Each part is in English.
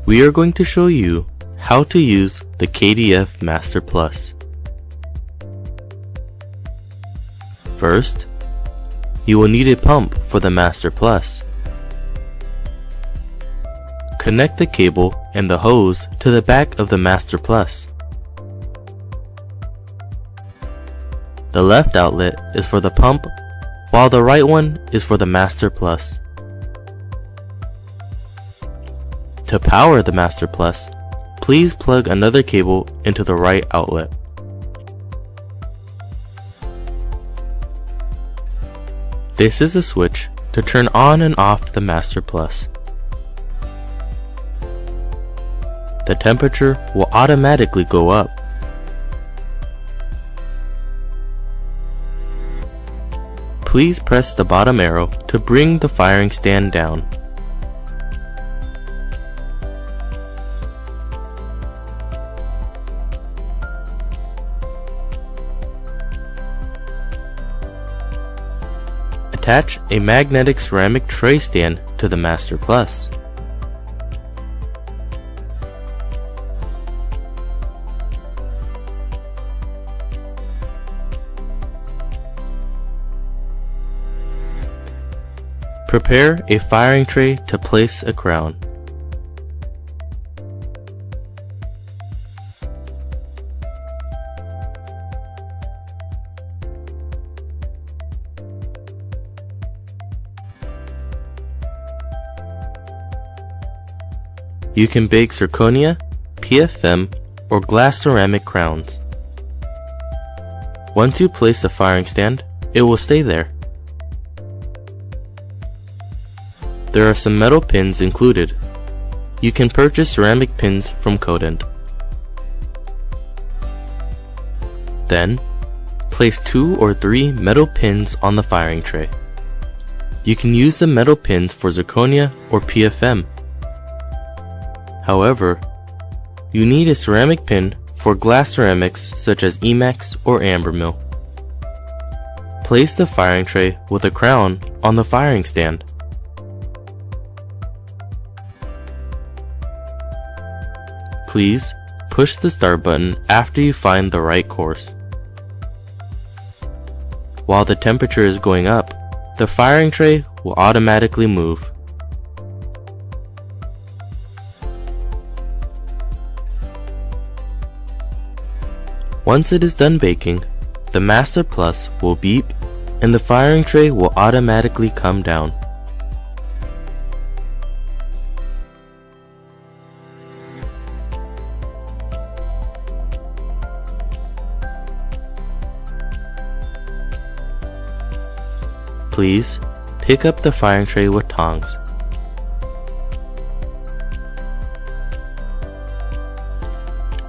We are going to show you how to use the KDF Master Plus. First, you will need a pump for the Master Plus. Connect the cable and the hose to the back of the Master Plus. The left outlet is for the pump, while the right one is for the Master Plus. To power the Master Plus, please plug another cable into the right outlet. This is a switch to turn on and off the Master Plus. The temperature will automatically go up. Please press the bottom arrow to bring the firing stand down. Attach a magnetic ceramic tray stand to the Master Plus. Prepare a firing tray to place a crown. You can bake zirconia, PFM, or glass ceramic crowns. Once you place the firing stand, it will stay there. There are some metal pins included. You can purchase ceramic pins from Codent. Then, place 2 or 3 metal pins on the firing tray. You can use the metal pins for zirconia or PFM. However, you need a ceramic pin for glass ceramics such as Emax or Ambermill. Place the firing tray with a crown on the firing stand. Please push the start button after you find the right course. While the temperature is going up, the firing tray will automatically move. Once it is done baking, the Master Plus will beep and the firing tray will automatically come down. Please pick up the firing tray with tongs.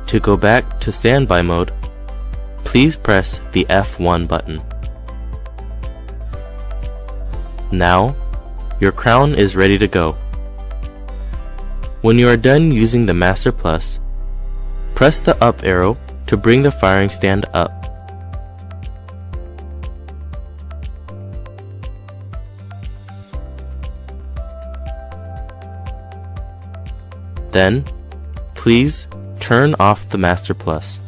To go back to standby mode, please press the F1 button. Now, your crown is ready to go. When you are done using the Master Plus, press the up arrow to bring the firing stand up. Then, please turn off the Master Plus.